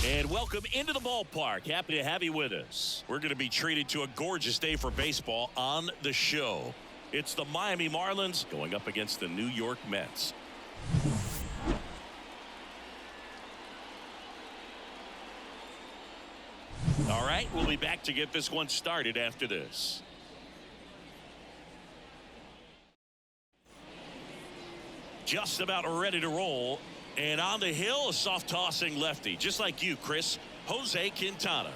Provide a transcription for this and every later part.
And welcome into the ballpark. Happy to have you with us. We're going to be treated to a gorgeous day for baseball on the show. It's the Miami Marlins going up against the New York Mets. All right, we'll be back to get this one started after this. Just about ready to roll. And on the hill, a soft tossing lefty, just like you, Chris, Jose Quintana.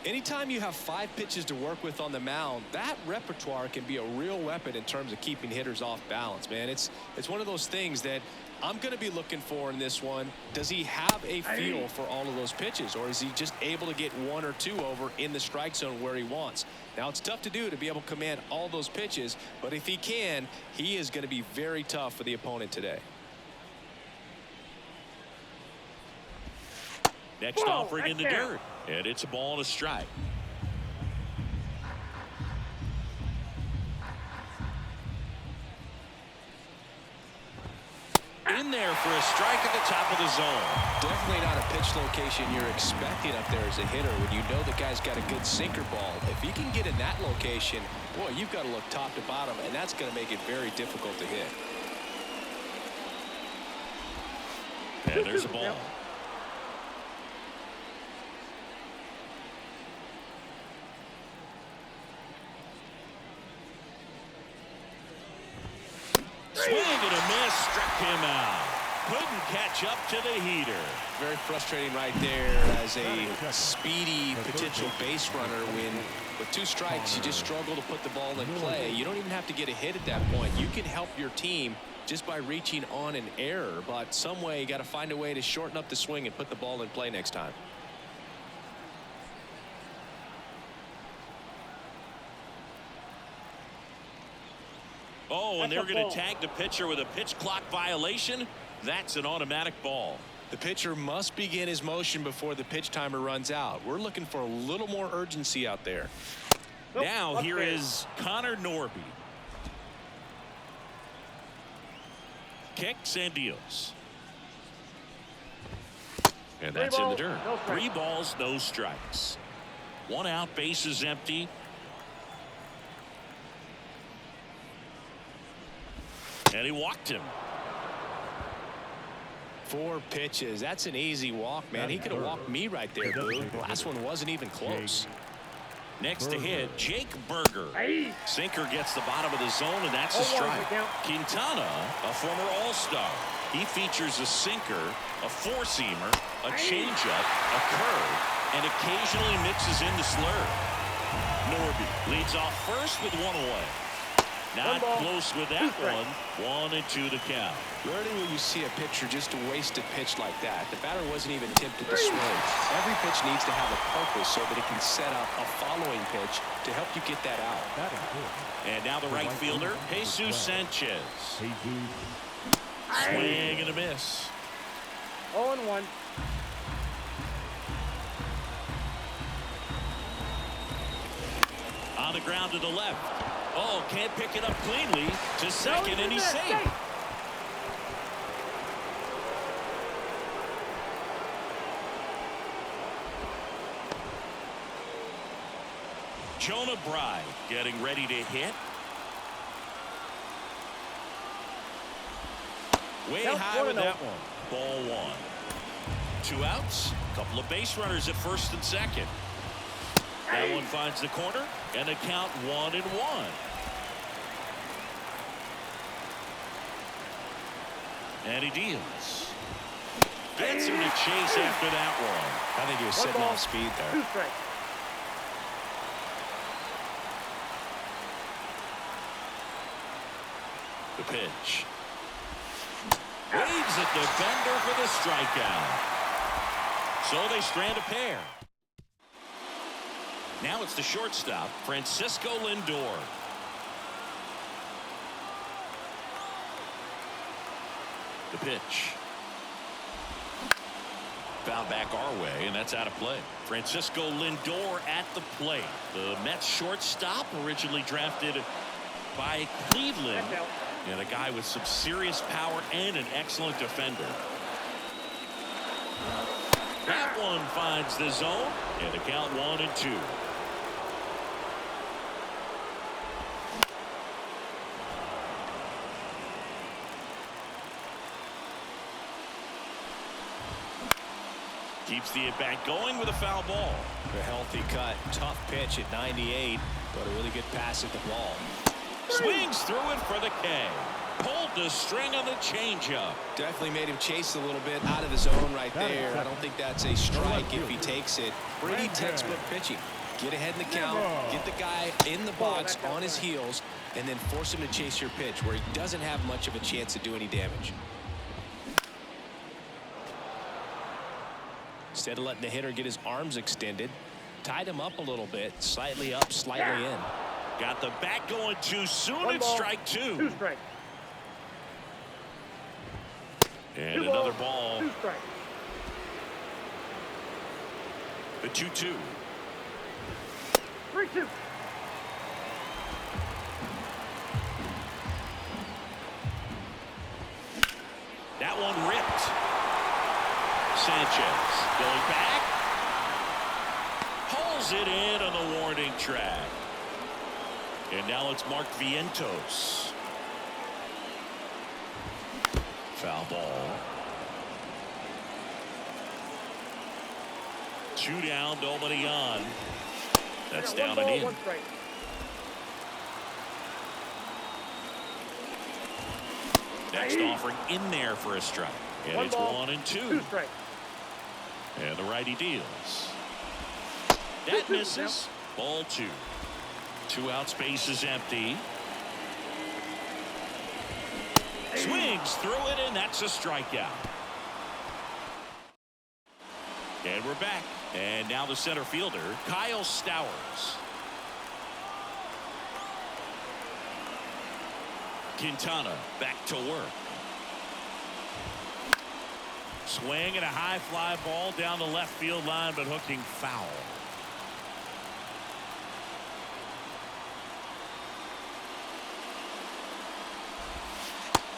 Anytime you have 5 pitches to work with on the mound, that repertoire can be a real weapon in terms of keeping hitters off balance, man. It's one of those things that I'm going to be looking for in this one. Does he have a feel for all of those pitches, or is he just able to get 1 or 2 over in the strike zone where he wants? Now, it's tough to do to be able to command all those pitches, but if he can, he is going to be very tough for the opponent today. Next offering in the dirt, and it's a ball and a strike. In there for a strike at the top of the zone. Definitely not a pitch location you're expecting up there as a hitter when you know the guy's got a good sinker ball. If he can get in that location, boy, you've got to look top to bottom, and that's going to make it very difficult to hit. And there's a ball. Swing and a miss, struck him out. Couldn't catch up to the heater. Very frustrating right there as a speedy potential base runner when with 2 strikes you just struggle to put the ball in play. You don't even have to get a hit at that point. You can help your team just by reaching on an error, but some way you got to find a way to shorten up the swing and put the ball in play next time. Oh, and they're going to tag the pitcher with a pitch clock violation. That's an automatic ball. The pitcher must begin his motion before the pitch timer runs out. We're looking for a little more urgency out there. Now here is Connor Norby. Kicks and deals. And that's in the dirt. 3 balls, no strikes. 1 out, base is empty. And he walked him. 4 pitches. That's an easy walk, man. He could have walked me right there, Boo. The last one wasn't even close. Next to hit, Jake Berger. Sinker gets the bottom of the zone, and that's a strike. Quintana, a former All-Star. He features a sinker, a 4-seamer, a changeup, a curve, and occasionally mixes in the slurve. Norby leads off first with 1 away. Not close with that one. 1-2 the count. Rarely will you see a pitcher just waste a pitch like that. The batter wasn't even tempted to swing. Every pitch needs to have a purpose so that it can set up a following pitch to help you get that out. And now the right fielder, Jesus Sanchez. Swing and a miss. 0-1. On the ground to the left. Oh, can't pick it up cleanly to second, and he's safe. Jonah Bride getting ready to hit. Way high with that one. Ball one. 2 outs. Couple of base runners at first and second. That one finds the corner, and the count 1-1. And he deals. Gets him to chase after that one. I think he was sitting off speed there. 2 strikes. The pitch. Waves at the bender for the strikeout. So they strand a pair. Now it's the shortstop, Francisco Lindor. The pitch. Foul back our way, and that's out of play. Francisco Lindor at the plate. The Mets shortstop, originally drafted by Cleveland, and a guy with some serious power and an excellent defender. That one finds the zone, and the count 1-2. Keeps the at-bat going with a foul ball. A healthy cut. Tough pitch at 98, but a really good pass at the ball. Swings through it for the K. Pulled the string on the changeup. Definitely made him chase a little bit out of the zone right there. I don't think that's a strike if he takes it. Pretty textbook pitching. Get ahead in the count, get the guy in the box on his heels, and then force him to chase your pitch where he doesn't have much of a chance to do any damage. Instead of letting the hitter get his arms extended, tied him up a little bit, slightly up, slightly in. Got the bat going too soon. It's strike 2. 2 strikes. And another ball. 2 strikes. The 2-2. 3-2. That one ripped. Sanchez going back. Pulls it in on the warning track. And now it's Mark Vientos. Foul ball. 2 down, nobody on. That's down and in. 1 strike. Next offering in there for a strike. And it's 1-2. 2 strikes. And the righty deals. That misses. Ball 2. 2 outs, base is empty. Swings through it, and that's a strikeout. And we're back. And now the center fielder, Kyle Stowers. Quintana back to work. Swing and a high fly ball down the left field line, but hooking foul.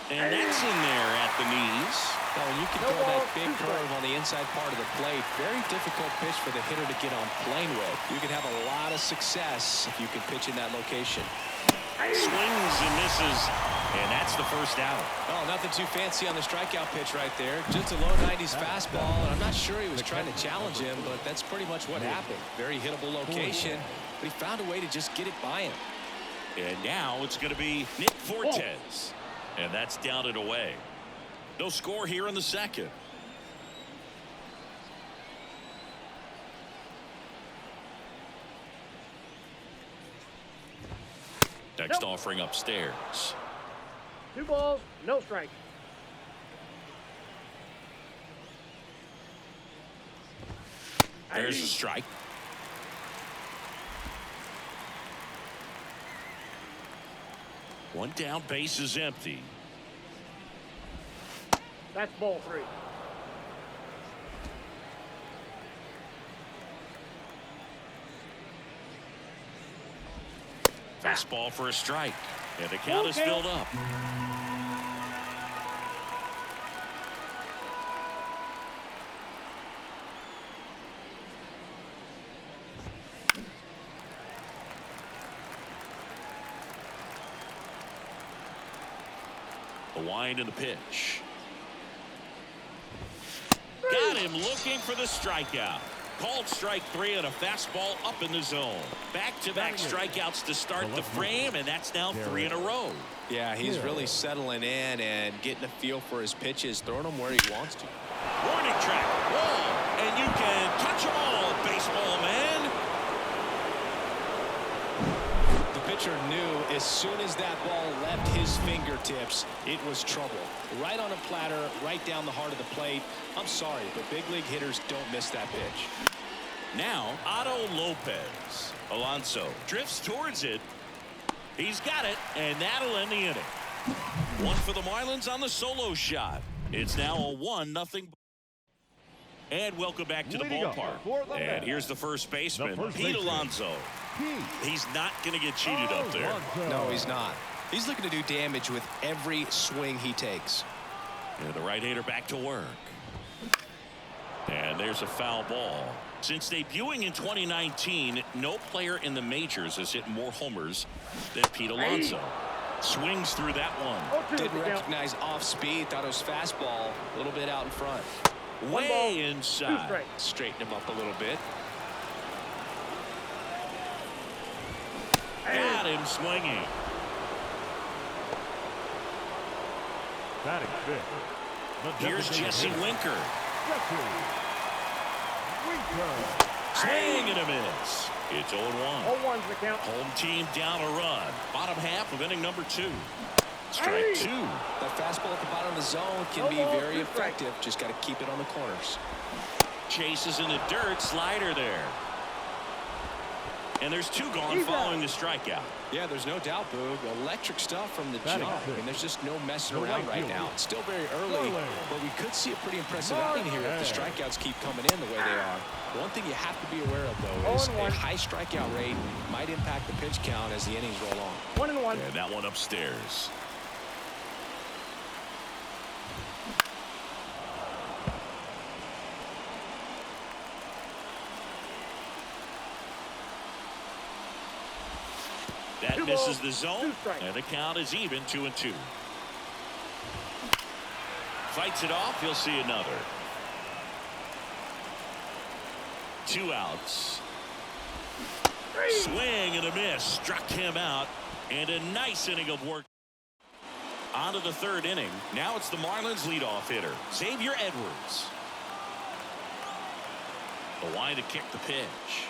And that's in there at the knees. Now, when you can throw that big curve on the inside part of the plate, very difficult pitch for the hitter to get on plane with. You can have a lot of success if you can pitch in that location. Swings and misses, and that's the first out. Oh, nothing too fancy on the strikeout pitch right there. Just a low 90s fastball, and I'm not sure he was trying to challenge him, but that's pretty much what happened. Very hittable location, but he found a way to just get it by him. And now it's going to be Nick Fortes. And that's down and away. No score here in the second. Next offering upstairs. 2 balls, no strike. There's a strike. One down, base is empty. That's ball 3. Fastball for a strike. And the count is filled up. The wind and the pitch. Got him looking for the strikeout. Called strike 3 on a fastball up in the zone. Back-to-back strikeouts to start the frame, and that's now 3 in a row. Yeah, he's really settling in and getting a feel for his pitches, throwing them where he wants to. Warning track, wall, and you can touch them all, baseball man. The pitcher knew as soon as that ball left his fingertips, it was trouble. Right on a platter, right down the heart of the plate. I'm sorry, but big league hitters don't miss that pitch. Now, Otto Lopez. Alonso drifts towards it. He's got it, and that'll end the inning. One for the Marlins on the solo shot. It's now a 1-0. And welcome back to the ballpark. And here's the first baseman, Pete Alonso. He's not going to get cheated up there. No, he's not. He's looking to do damage with every swing he takes. And the right-hander back to work. And there's a foul ball. Since debuting in 2019, no player in the majors has hit more homers than Pete Alonso. Swings through that one. Didn't recognize off speed. Thought it was fastball. A little bit out in front. Way inside. Straighten him up a little bit. Got him swinging. Batting fifth. Here's Jesse Winker. Winker. Swing and a miss. It's 0-1. 0-1's the count. Home team down a run. Bottom half of inning number 2. Strike 2. That fastball at the bottom of the zone can be very effective. Just got to keep it on the corners. Chases in the dirt. Slider there. And there's 2 gone following the strikeout. Yeah, there's no doubt, Boog. Electric stuff from the jump. And there's just no messing around right now. It's still very early, but we could see a pretty impressive outing here if the strikeouts keep coming in the way they are. One thing you have to be aware of, though, is a high strikeout rate might impact the pitch count as the innings roll on. 1-1. And that one upstairs. That misses the zone, and the count is even 2-2. Fights it off. He'll see another. 2 outs. Swing and a miss. Struck him out, and a nice inning of work. On to the 3rd inning. Now it's the Marlins leadoff hitter, Xavier Edwards. The wind to kick the pitch.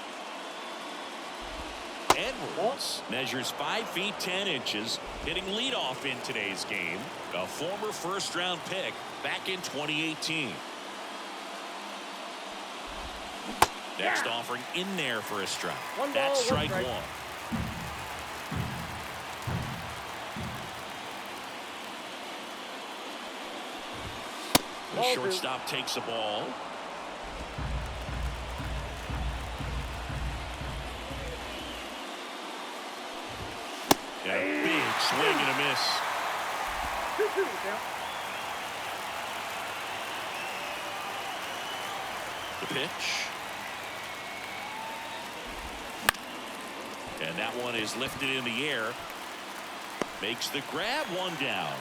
Edwards measures 5 feet 10 inches, hitting leadoff in today's game. A former first-round pick back in 2018. Next offering in there for a strike. That's strike 1. The shortstop takes the ball. And a big swing and a miss. 2-2 count. The pitch. And that one is lifted in the air. Makes the grab, 1 down.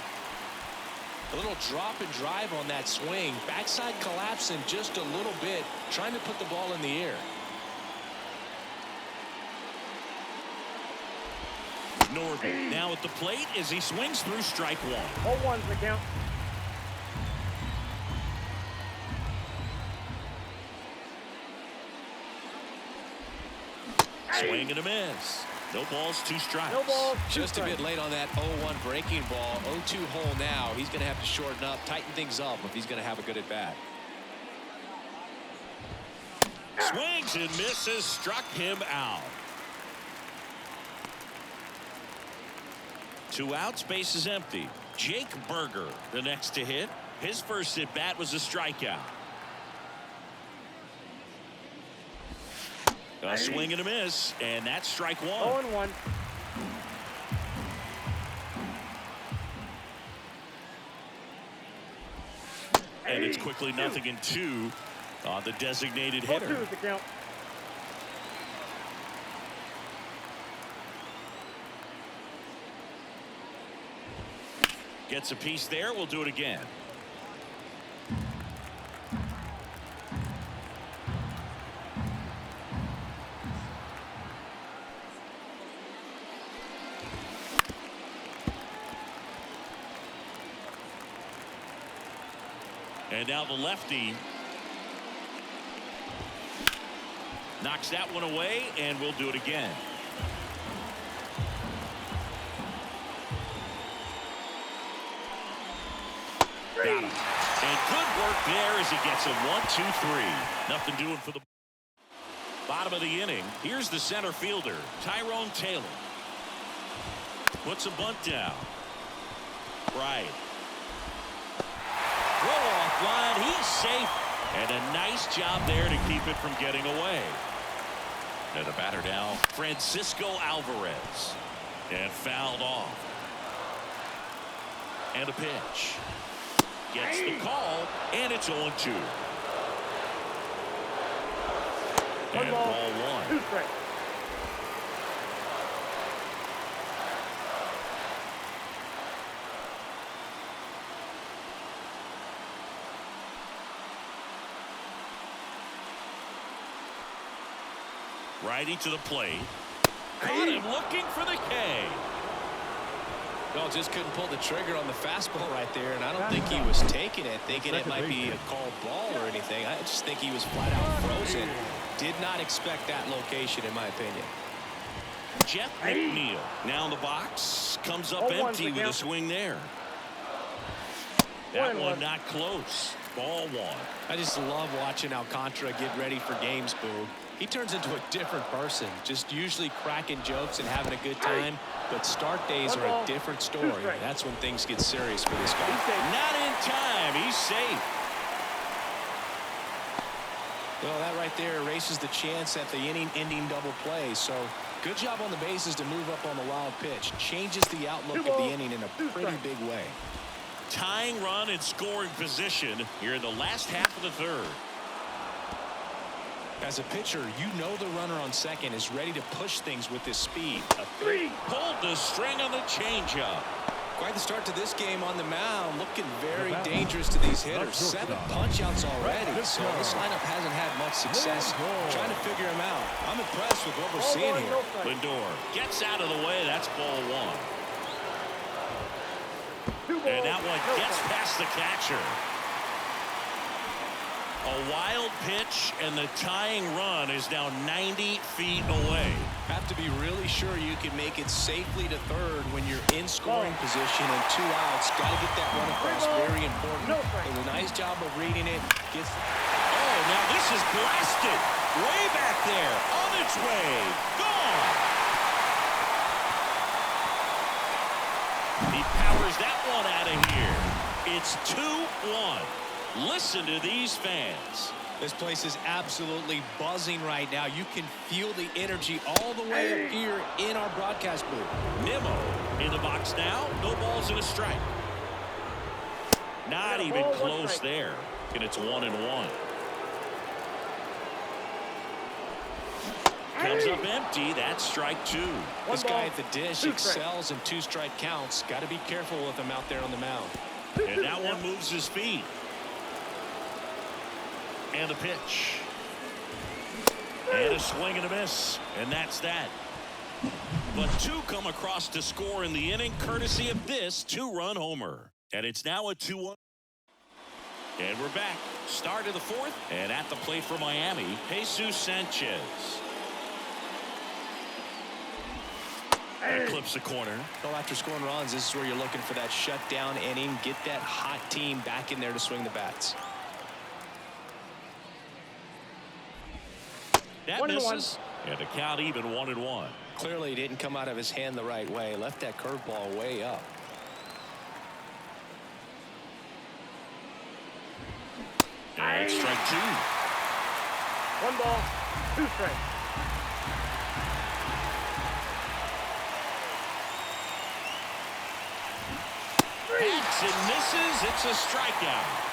A little drop and drive on that swing. Backside collapsing just a little bit, trying to put the ball in the air. Norby now at the plate as he swings through strike 1. 0-1's the count. Swing and a miss. No balls, 2 strikes. No balls. Just a bit late on that 0-1 breaking ball. 0-2 hole now. He's going to have to shorten up, tighten things up if he's going to have a good at bat. Swings and misses. Struck him out. 2 outs, base is empty. Jake Berger, the next to hit. His first at bat was a strikeout. A swing and a miss, and that's strike 1. 0-1. And it's quickly 0-2 on the designated hitter. 0-2 is the count. Gets a piece there. We'll do it again. And now the lefty knocks that one away, and we'll do it again. Got him. And good work there as he gets him 1, 2, 3. Nothing doing for the bottom of the inning. Here's the center fielder, Tyrone Taylor. Puts a bunt down. Right. Throw off line. He's safe. And a nice job there to keep it from getting away. And the batter now, Francisco Alvarez. And fouled off. And a pitch. Gets the call, and it's 0-2. And ball 1. 2 strikes. Righty to the plate. Caught him looking for the K. No, just couldn't pull the trigger on the fastball right there, and I don't think he was taking it, thinking it might be a called ball or anything. I just think he was flat out frozen. Did not expect that location, in my opinion. Jeff McNeil now in the box. Comes up empty with a swing there. That one not close. Ball 1. I just love watching Alcantara get ready for games, Boog. He turns into a different person, just usually cracking jokes and having a good time. But start days are a different story. That's when things get serious for this guy. Not in time. He's safe. Well, that right there erases the chance at the inning-ending double play. So good job on the bases to move up on the wild pitch. Changes the outlook of the inning in a pretty big way. Tying run in scoring position here in the last half of the third. As a pitcher, you know the runner on second is ready to push things with his speed. Pulled the string on the changeup. Quite the start to this game on the mound. Looking very dangerous to these hitters. 7 punch-outs already. So this lineup hasn't had much success trying to figure him out. I'm impressed with what we're seeing here. Lindor gets out of the way. That's ball 1. And that one gets past the catcher. A wild pitch, and the tying run is now 90 feet away. Have to be really sure you can make it safely to third when you're in scoring position and 2 outs. Got to get that run across. Very important. Does a nice job of reading it. Oh, now this is blasted. Way back there. On its way. Gone. He powers that one out of here. It's 2-1. Listen to these fans. This place is absolutely buzzing right now. You can feel the energy all the way up here in our broadcast booth. Nimmo in the box now. No balls and a strike. Not even close there. And it's 1-1. Comes up empty. That's strike 2. This guy at the dish excels in 2-strike counts. Got to be careful with him out there on the mound. And that one moves his feet. And a pitch. And a swing and a miss. And that's that. But 2 come across to score in the inning, courtesy of this 2-run homer. And it's now a 2-1. And we're back. Start of the 4th. And at the plate for Miami, Jesus Sanchez. And clips the corner. Well, after scoring runs, this is where you're looking for that shutdown inning. Get that hot team back in there to swing the bats. That misses. And the count even 1-1. Clearly didn't come out of his hand the right way. Left that curveball way up. And strike 2. 1 ball, 2 strikes. Hits and misses. It's a strikeout.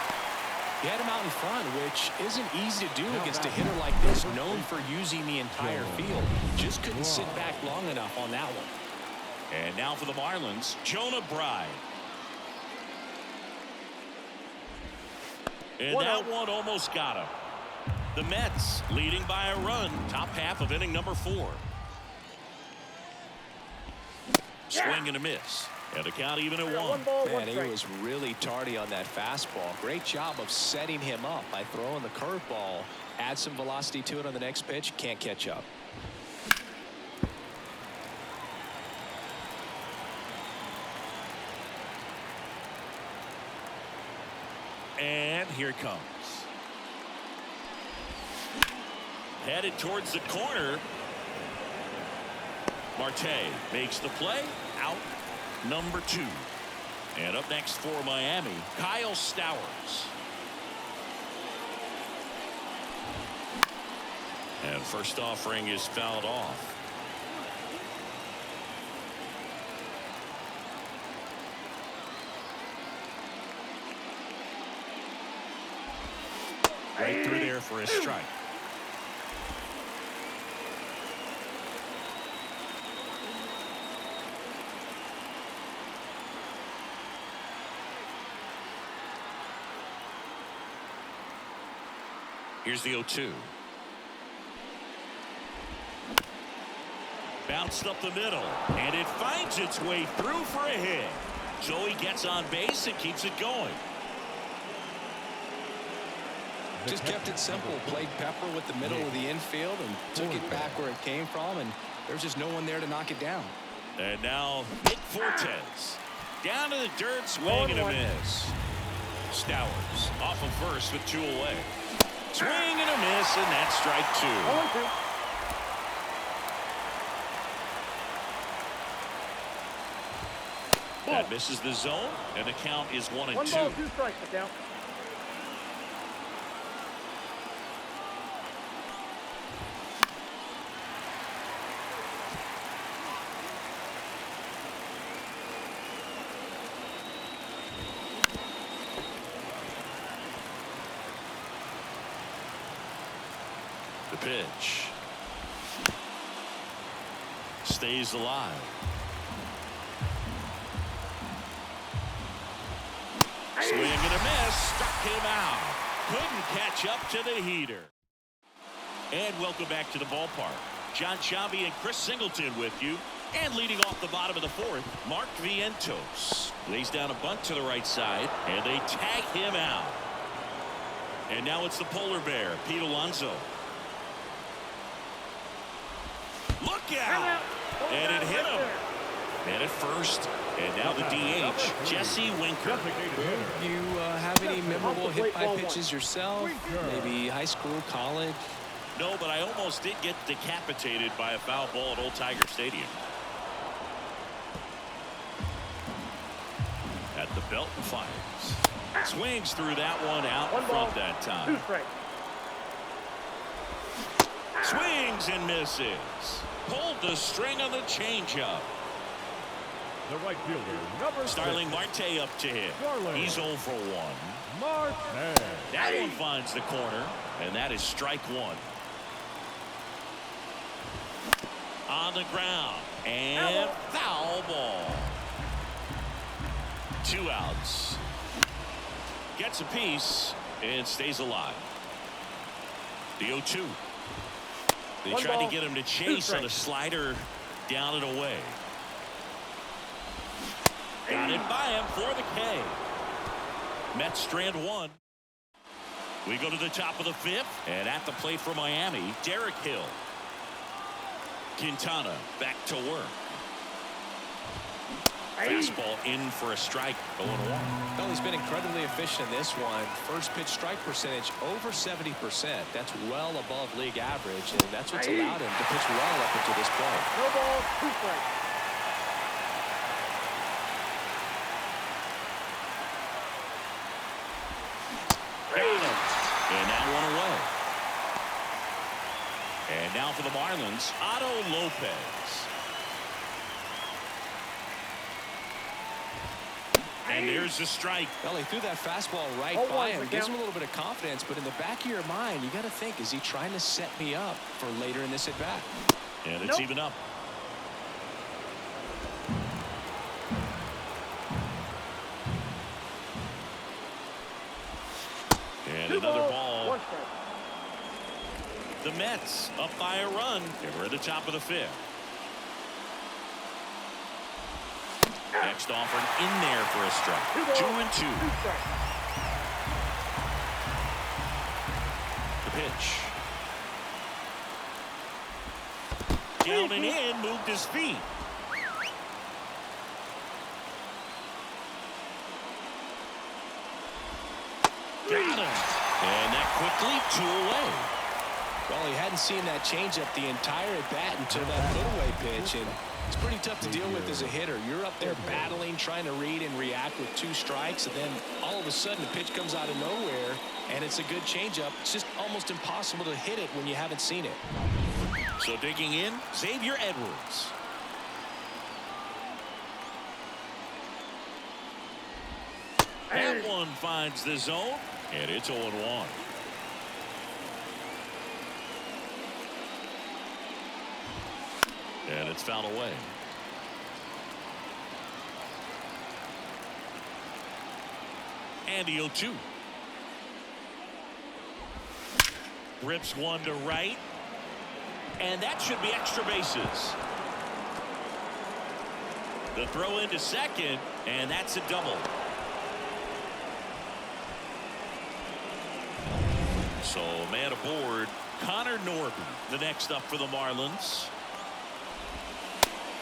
He had him out in front, which isn't easy to do against a hitter like this, known for using the entire field. Just couldn't sit back long enough on that one. And now for the Marlins, Jonah Bride. And that one almost got him. The Mets leading by a run. Top half of inning number 4. Swing and a miss. And the count even at 1. Man, he was really tardy on that fastball. Great job of setting him up by throwing the curveball. Add some velocity to it on the next pitch. Can't catch up. And here it comes. Headed towards the corner. Marte makes the play. Out number 2. And up next for Miami, Kyle Stowers. And first offering is fouled off. Right through there for a strike. Here's the 0-2. Bounced up the middle, and it finds its way through for a hit. Joey gets on base and keeps it going. Just kept it simple. Played pepper with the middle of the infield and took it back where it came from, and there's just no one there to knock it down. And now Nick Fortes down to the dirt, swing and a miss. Stowers off of first with 2 away. Swing and a miss, and that's strike 2. That misses the zone, and the count is 1-2. 1 ball, 2 strikes, the count. The pitch stays alive. Swing and a miss, struck him out. Couldn't catch up to the heater. And welcome back to the ballpark. John Sciambi and Chris Singleton with you. And leading off the bottom of the 4th, Mark Vientos lays down a bunt to the right side, and they tag him out. And now it's the polar bear, Pete Alonso. Look out! And it hit him. And at first, and now the DH, Jesse Winker. You have any memorable hit by pitches yourself? Maybe high school, college? No, but I almost did get decapitated by a foul ball at Old Tiger Stadium. At the belt and fires. Swings through that one out in front that time. 2 strikes. Swings and misses. Pulled the string on the changeup. The right fielder, number Starling Marte up to hit. He's 0 for 1. Marte. That one finds the corner, and that is strike 1. On the ground, and foul ball. 2 outs. Gets a piece and stays alive. The 0-2. They tried to get him to chase on a slider down and away. Got it by him for the K. Mets strand 1. We go to the top of the 5th, and at the plate for Miami, Derek Hill. Quintana back to work. Fastball in for a strike, 0-1. Well, he's been incredibly efficient in this one. First pitch strike percentage over 70%. That's well above league average, and that's what's allowed him to pitch well up until this point. No balls, 2 strikes. Got him. And now 1 away. And now for the Marlins, Otto Lopez. And there's the strike. Well, he threw that fastball right by him. Gives him a little bit of confidence, but in the back of your mind, you got to think, is he trying to set me up for later in this at bat? And it's even up. And 2 another balls, ball. 1 strike. The Mets up by a run. And we're at the top of the 5th. Next offering in there for a strike. 2 balls, 2 and 2. 2 strikes. The pitch. Down and in, moved his feet. Got him. And that quickly 2 away. Well, he hadn't seen that changeup the entire at bat until that put-away pitch, and it's pretty tough to deal with as a hitter. You're up there battling, trying to read and react with 2 strikes, and then all of a sudden the pitch comes out of nowhere, and it's a good changeup. It's just almost impossible to hit it when you haven't seen it. So digging in, Xavier Edwards. That one finds the zone, and it's 0-1. And it's fouled away. And the 0-2. Rips one to right. And that should be extra bases. The throw into second, and that's a double. So man aboard, Connor Norby, the next up for the Marlins.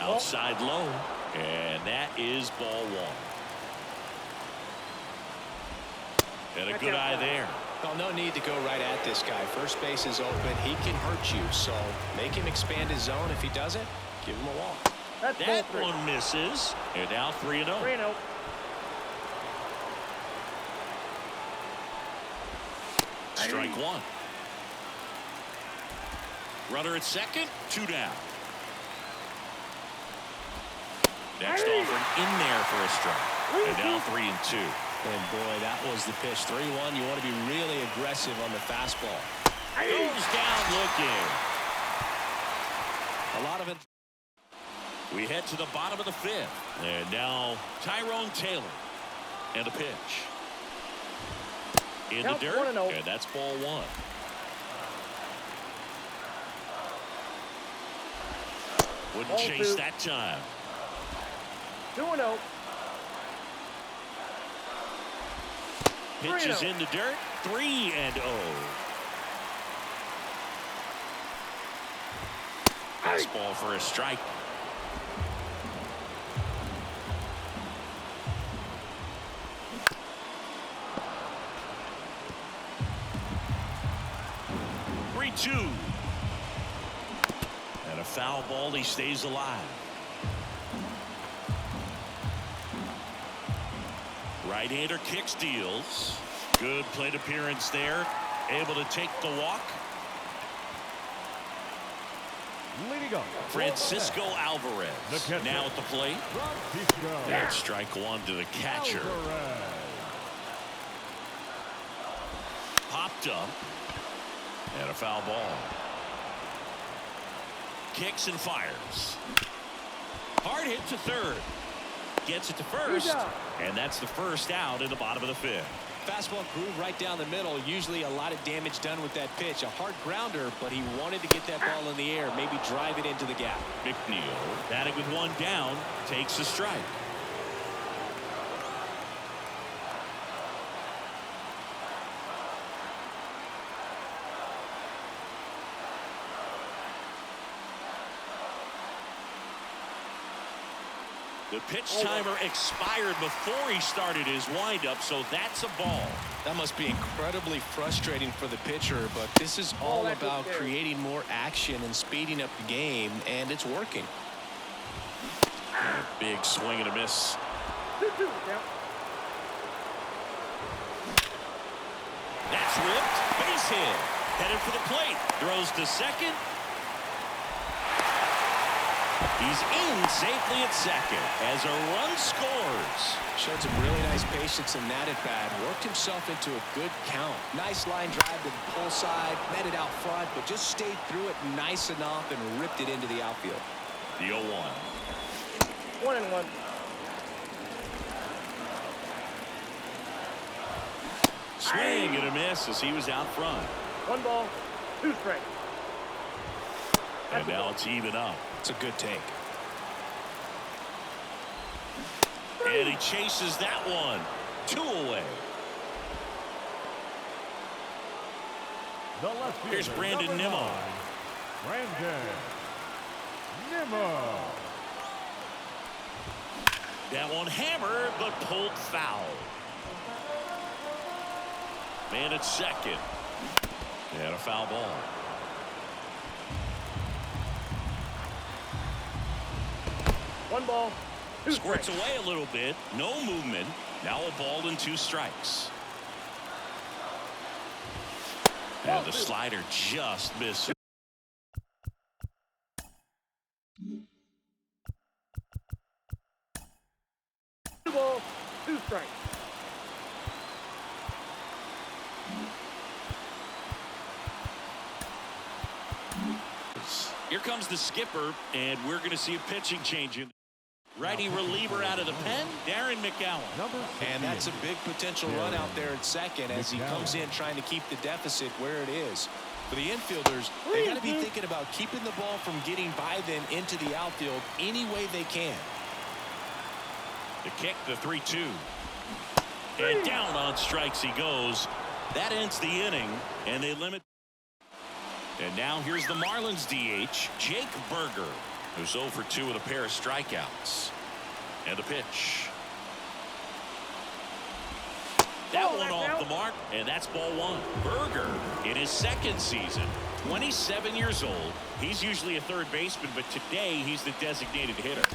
Outside low, and that is ball 1. And a good eye there. Well, no need to go right at this guy. First base is open. He can hurt you, so make him expand his zone. If he doesn't, give him a walk. That's That ball 3. one misses, and now 3-0. 3-0. Strike 1. Runner at second, 2 down. Next offering in there for a strike. And now 3-2. And boy, that was the pitch. 3-1. You want to be really aggressive on the fastball. Goes down looking. A lot of it. We head to the bottom of the 5th. And now Tyrone Taylor. And a pitch. In the Count dirt. 1-0. And that's ball 1. Wouldn't Ball chase 2. that time. 2-0. Pitches 3-0. in the dirt. 3-0. Fastball for a strike. Two. And a foul ball. He stays alive. Right-hander kicks, deals. Good plate appearance there. Able to take the walk. Leading up, Francisco Alvarez now at the plate. And strike 1 to the catcher. Popped up. And a foul ball. Kicks and fires. Hard hit to third. Gets it to first. And that's the first out in the bottom of the 5th. Fastball groove right down the middle. Usually a lot of damage done with that pitch. A hard grounder, but he wanted to get that ball in the air. Maybe drive it into the gap. McNeil batting with 1 down. Takes a strike. The pitch timer expired before he started his windup, so that's a ball. That must be incredibly frustrating for the pitcher, but this is all about creating more action and speeding up the game, and it's working. And a big swing and a miss. 2-2. Down. That's ripped. Base hit. Headed for the plate. Throws to second. He's in safely at second as a run scores. Showed some really nice patience in that at bat. Worked himself into a good count. Nice line drive to the pull side. Met it out front, but just stayed through it nice enough and ripped it into the outfield. The 0-1. 1-1. Swing and a miss as he was out front. 1 ball, 2 strikes. And now it's even up. It's a good take. And he chases that one. 2 away. The left fielder, Here's Brandon number Nimmo. 9, Brandon Nimmo. That one hammered, but pulled foul. Man at second. And a foul ball. One ball, 2 Squirts strikes. away a little bit. No movement. Now a ball and 2 strikes. And the slider just missed. 2 balls, 2 strikes. Here comes the skipper, and we're going to see a pitching change in. Righty reliever out of the pen, Darren McGowan. Number And that's a big potential run out there at second as he comes in trying to keep the deficit where it is. For the infielders, they got to be thinking about keeping the ball from getting by them into the outfield any way they can. The kick, the 3-2. And down on strikes he goes. That ends the inning, and they limit. And now here's the Marlins DH, Jake Burger, who's 0 for 2 with a pair of strikeouts. And the pitch. That one off the mark, and that's ball 1. Burger, in his 2nd season, 27 years old. He's usually a third baseman, but today he's the designated hitter.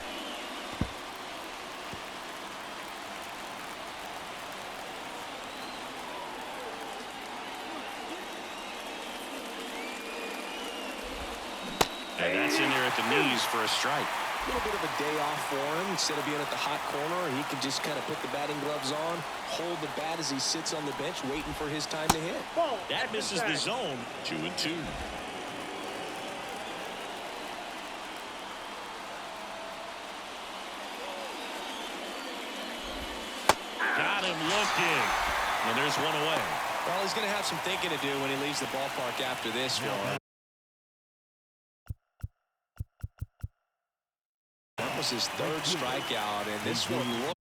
And that's in there at the knees for a strike. A little bit of a day off for him. Instead of being at the hot corner, he can just kind of put the batting gloves on, hold the bat as he sits on the bench waiting for his time to hit. Ball, That misses the zone. 2-2. Got him looking. And there's one away. Well, he's going to have some thinking to do when he leaves the ballpark after this one. That was his 3rd strikeout, and this one looked.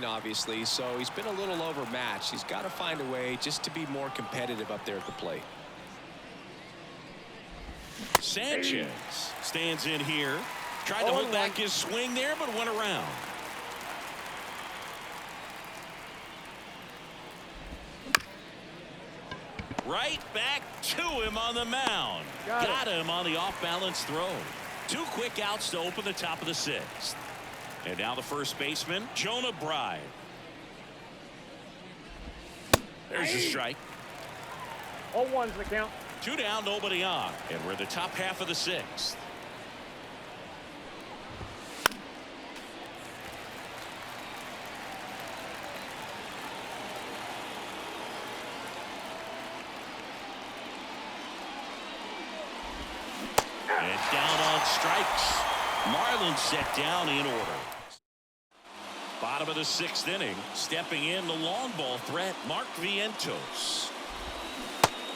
Obviously, so he's been a little overmatched. He's got to find a way just to be more competitive up there at the plate. Sanchez stands in here. Tried to hold back his swing there, but went around. Right back to him on the mound. Got him on the off-balance throw. 2 quick outs to open the top of the 6th. And now the first baseman, Jonah Bride. There's a strike. 0-1's the count. 2 down, nobody on. And we're in the top half of the 6th. And down on strikes. Marlins set down in order. Bottom of the 6th inning. Stepping in the long ball threat, Mark Vientos.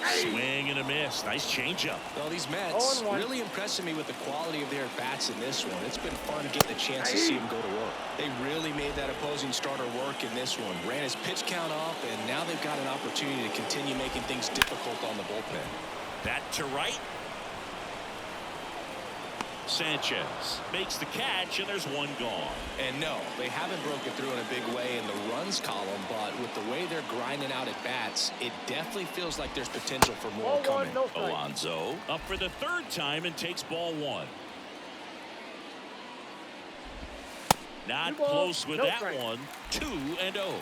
Swing and a miss. Nice changeup. Well, these Mets really impressing me with the quality of their bats in this one. It's been fun getting a chance to see them go to work. They really made that opposing starter work in this one. Ran his pitch count up, and now they've got an opportunity to continue making things difficult on the bullpen. Bat to right. Sanchez makes the catch, and there's one gone. And no, they haven't broken through in a big way in the runs column, but with the way they're grinding out at bats, it definitely feels like there's potential for more coming. Alonso up for the third time and takes ball one. Not close with that one. 2-0.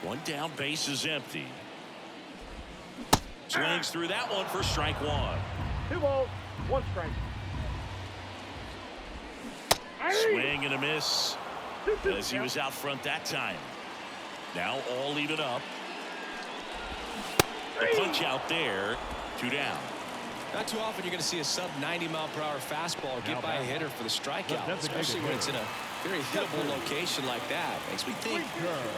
One down, base is empty. Swings through that one for strike one. 2 balls, 1 strike. Swing and a miss as he was out front that time. Now all even up. The punch out there. 2 down. Not too often you're going to see a sub 90-mile-per-hour fastball get by a hitter for the strikeout, especially when it's in a very hittable location like that. Makes me think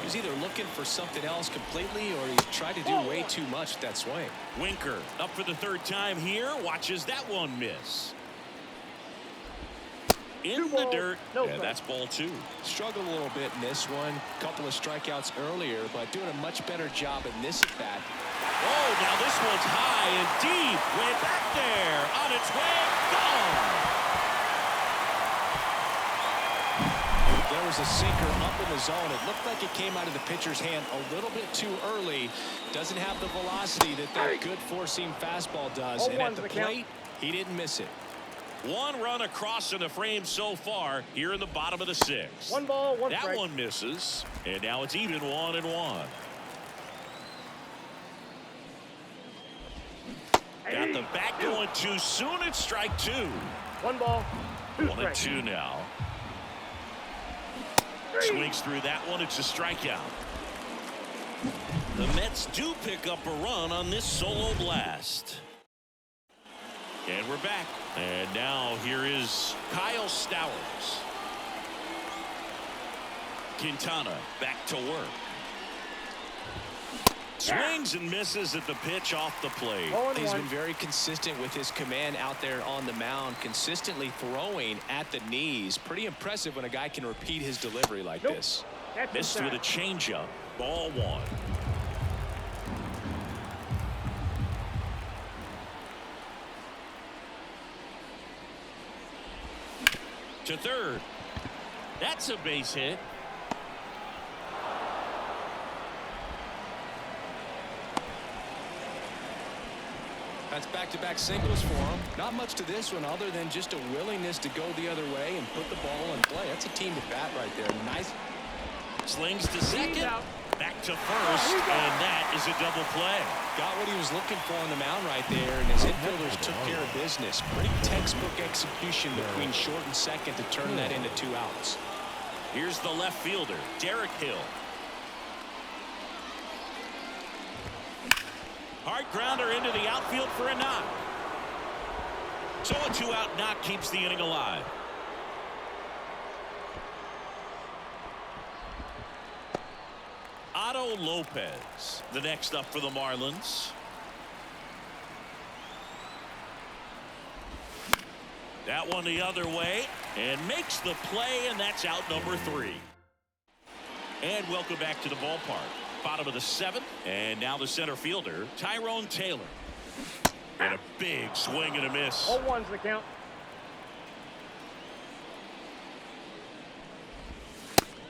he's either looking for something else completely or he's tried to do way too much with that swing. Winker up for the third time here. Watches that one miss. In the dirt, and that's ball 2. Struggled a little bit in this one. Couple of strikeouts earlier, but doing a much better job in this at bat. Oh, now this one's high and deep. Way back there. On its way. Gone. There was a sinker up in the zone. It looked like it came out of the pitcher's hand a little bit too early. Doesn't have the velocity that good four-seam fastball does. And at the plate, he didn't miss it. 1 run across in the frame so far here in the bottom of the 6th. 1 ball, 1 strike. That one misses, and now it's even 1-1. Got the back going too soon. It's strike 2. 1 ball, 2 strikes. 1-2 now. Swings through that one. It's a strikeout. The Mets do pick up a run on this solo blast. And we're back. And now here is Kyle Stowers. Quintana back to work. Swings and misses at the pitch off the plate. He's been very consistent with his command out there on the mound, consistently throwing at the knees. Pretty impressive when a guy can repeat his delivery like this. Missed with a changeup. Ball 1. To third. That's a base hit. That's back-to-back singles for him. Not much to this one other than just a willingness to go the other way and put the ball in play. That's a team at bat right there. Nice. Slings to second. Back to first, and that is a double play. Got what he was looking for on the mound right there, and his infielders took care of business. Pretty textbook execution between short and second to turn that into 2 outs. Here's the left fielder, Derek Hill. Hard grounder into the outfield for a knock. So a 2-out knock keeps the inning alive. Otto Lopez, the next up for the Marlins. That one the other way and makes the play, and that's out number 3. And welcome back to the ballpark. Bottom of the 7th, and now the center fielder, Tyrone Taylor. And a big swing and a miss. 0-1's the count.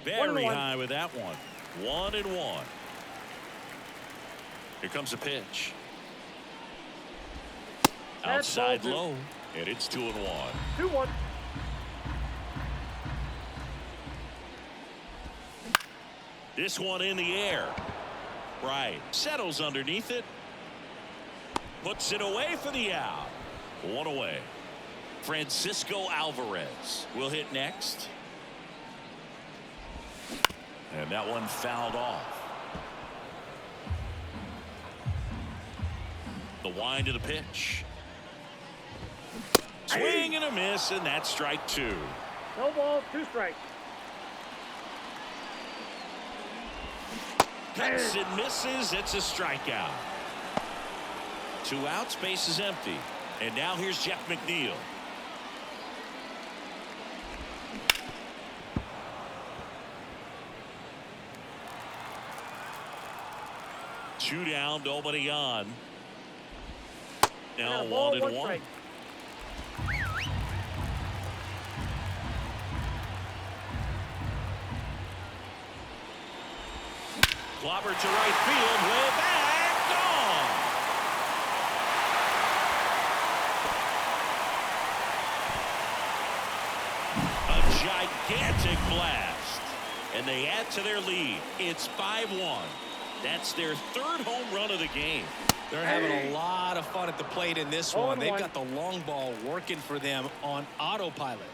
Very high with that one. 1-1. Here comes a pitch. Outside low, and it's 2-1. 2-1. This one in the air. Right. Settles underneath it. Puts it away for the out. 1 away. Francisco Alvarez will hit next. And that one fouled off. The wind of the pitch. Swing and a miss, and that's strike 2. No ball, 2 strikes. Cuts and misses. It's a strikeout. 2 outs, base is empty. And now here's Jeff McNeil. Two down, nobody on. Now 1-1. Clobber to right field, way back, gone. A gigantic blast, and they add to their lead. It's 5-1. That's their 3rd home run of the game. They're having a lot of fun at the plate in this one. They've got the long ball working for them on autopilot.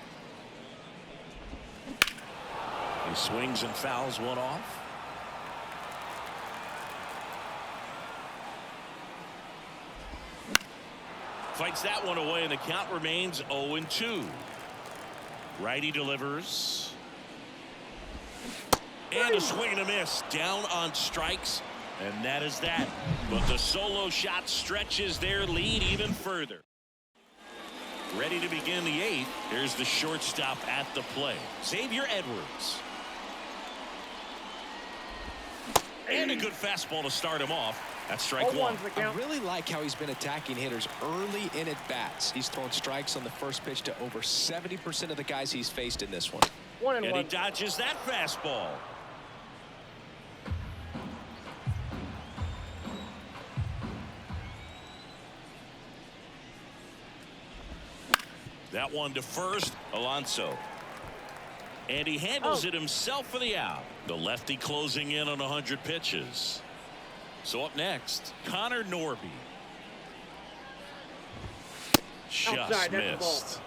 He swings and fouls one off. Fights that one away, and the count remains 0-2. Righty delivers. And a swing and a miss. Down on strikes. And that is that. But the solo shot stretches their lead even further. Ready to begin the 8th. Here's the shortstop at the plate, Xavier Edwards. And a good fastball to start him off. That's strike one. I really like how he's been attacking hitters early in at bats. He's thrown strikes on the first pitch to over 70% of the guys he's faced in this one. And he dodges that fastball. That one to first, Alonso. And he handles it himself for the out. The lefty closing in on 100 pitches. So up next, Connor Norby. Just missed.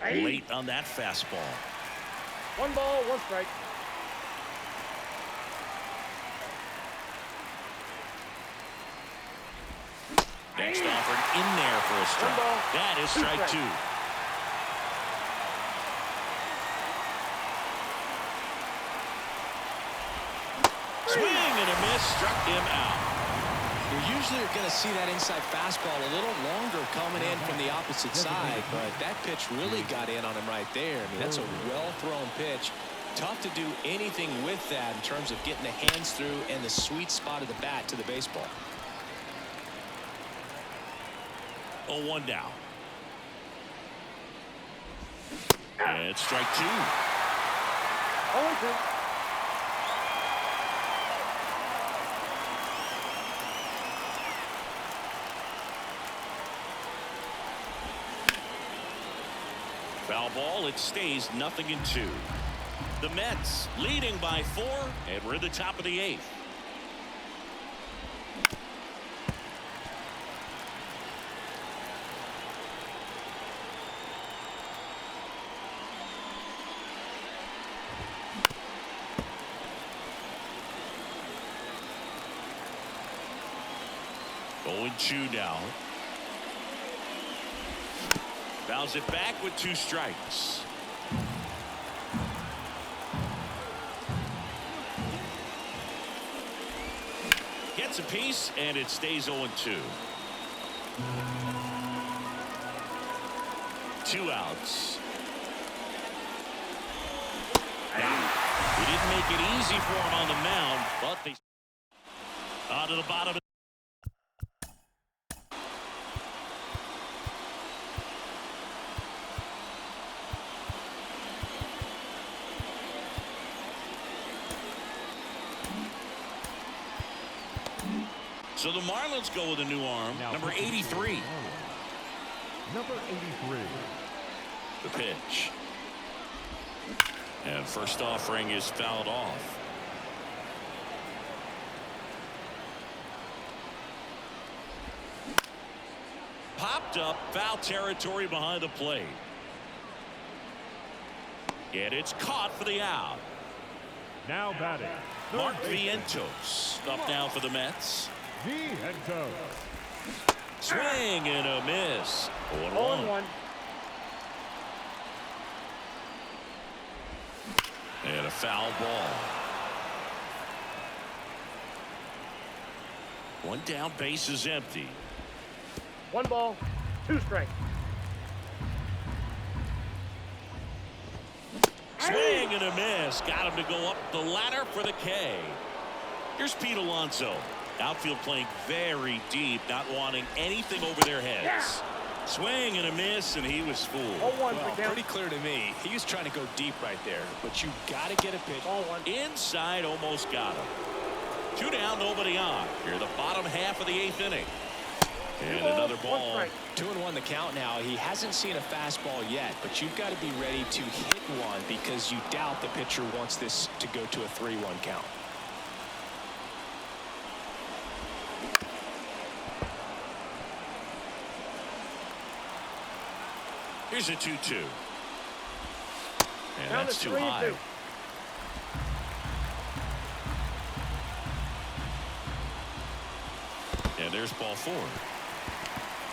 Late on that fastball. 1 ball, 1 strike. Next offered in there for a strike. That is strike 2. Swing and a miss, struck him out. You're usually going to see that inside fastball a little longer coming in from the opposite side, but that pitch really got in on him right there. I mean, that's a well-thrown pitch. Tough to do anything with that in terms of getting the hands through and the sweet spot of the bat to the baseball. 0-1 now. And it's strike 2. 0-2. Foul ball. It stays 0-2. The Mets leading by 4, and we're at the top of the 8th. Going 2 now. Fouls it back with 2 strikes. Gets a piece, and it stays 0-2. 2 outs. Now, he didn't make it easy for him on the mound, but they out of the bottom. So the Marlins go with a new arm, number 83. Number 83. The pitch. And first offering is fouled off. Popped up, foul territory behind the plate. And it's caught for the out. Now batting, Mark Vientos up now for the Mets. Vientos. Swing and a miss. 0-1. And a foul ball. One down, base is empty. 1 ball, 2 strikes. Swing and a miss. Got him to go up the ladder for the K. Here's Pete Alonso. Outfield playing very deep, not wanting anything over their heads. Yeah. Swing and a miss, and he was fooled. 0-1 Well, pretty clear to me. He was trying to go deep right there, but you got to get a pitch. 0-1. Inside, almost got him. 2 down, nobody on. Here, the bottom half of the 8th inning. And another ball. 2-1 the count now. He hasn't seen a fastball yet, but you've got to be ready to hit one because you doubt the pitcher wants this to go to a 3-1 count. Here's a 2-2. And Down that's to too high. 3-2. And there's ball 4.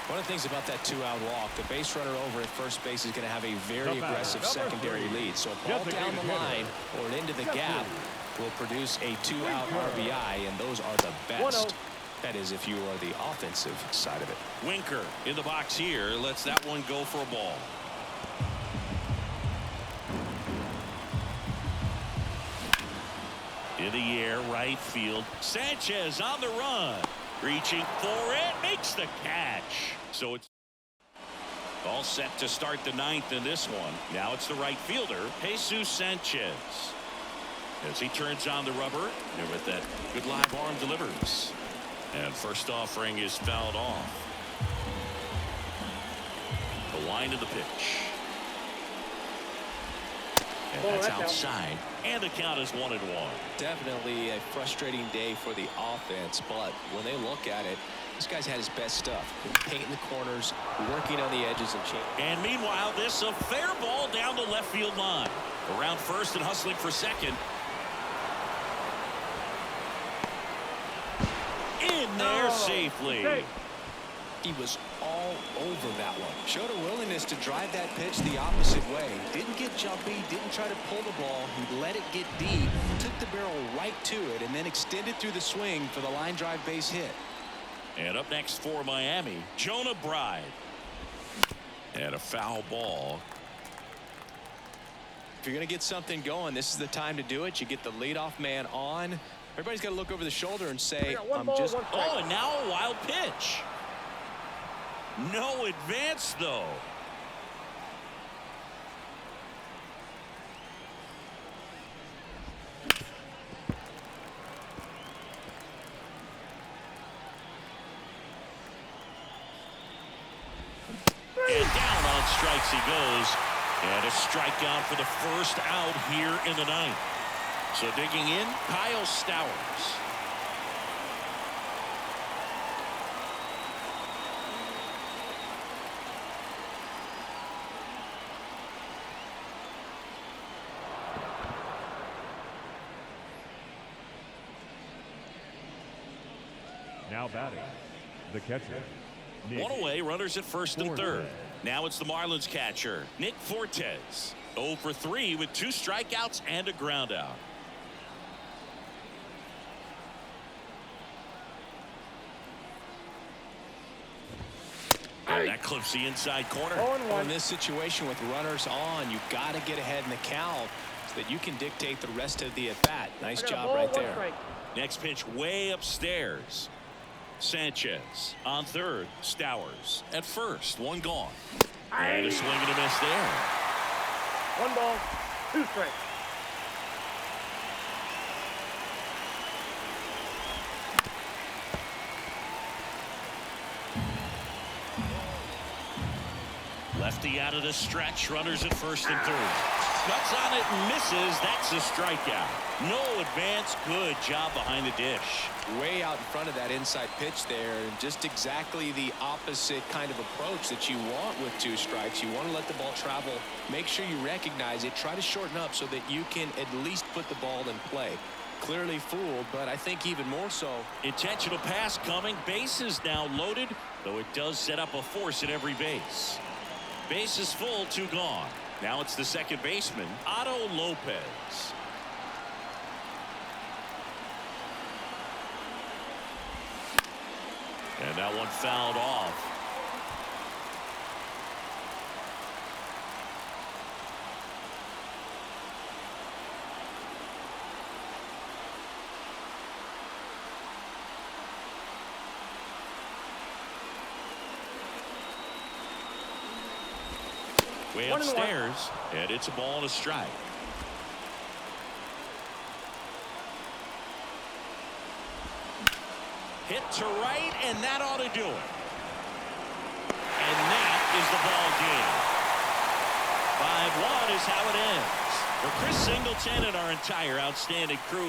One of the things about that 2-out walk, the base runner over at first base is going to have a very aggressive secondary lead. So a ball down the line or into the gap will produce a 2-out RBI, and those are the best. That is, if you are the offensive side of it. Winker in the box here. Lets that one go for a ball. In the air, right field. Sanchez on the run. Reaching for it. Makes the catch. So it's all set to start the 9th in this one. Now it's the right fielder, Jesus Sanchez. As he turns on the rubber, and with that good live arm delivers. And first offering is fouled off. The line of the pitch. And that's outside. And the count is 1-1. Definitely a frustrating day for the offense, but when they look at it, this guy's had his best stuff. Painting the corners, working on the edges and change. And meanwhile, this a fair ball down the left field line. Around first and hustling for second. In there safely. He was all over that one. Showed a willingness to drive that pitch the opposite way. Didn't get jumpy, didn't try to pull the ball. He let it get deep, took the barrel right to it, and then extended through the swing for the line drive base hit. And up next for Miami, Jonah Bride. And a foul ball. If you're going to get something going, this is the time to do it. You get the leadoff man on. Everybody's got to look over the shoulder and say, I'm just... Oh, and now a wild pitch. No advance, though. And down on strikes he goes. And a strikeout for the first out here in the 9th. So digging in, Kyle Stowers. Now batting, the catcher. One away, runners at first and third. Now it's the Marlins catcher, Nick Fortes. 0 for 3 with 2 strikeouts and a ground out. And that clips the inside corner. In this situation with runners on, you got to get ahead in the count so that you can dictate the rest of the at-bat. Nice job right there. Next pitch way upstairs. Sanchez on third. Stowers at first. 1 gone. And a swing and a miss there. 1 ball, 2 strikes. Lefty out of the stretch. Runners at first and third. Cuts on it and misses. That's a strikeout. No advance. Good job behind the dish. Way out in front of that inside pitch there, and just exactly the opposite kind of approach that you want with 2 strikes. You want to let the ball travel. Make sure you recognize it. Try to shorten up so that you can at least put the ball in play. Clearly fooled, but I think even more so. Intentional pass coming. Base is now loaded, though it does set up a force at every base. Base is full, 2 gone. Now it's the second baseman, Otto Lopez. And that one fouled off. Way upstairs, and it's a ball and a strike. Hit to right, and that ought to do it. And that is the ball game. 5-1 is how it ends. For Chris Singleton and our entire outstanding crew.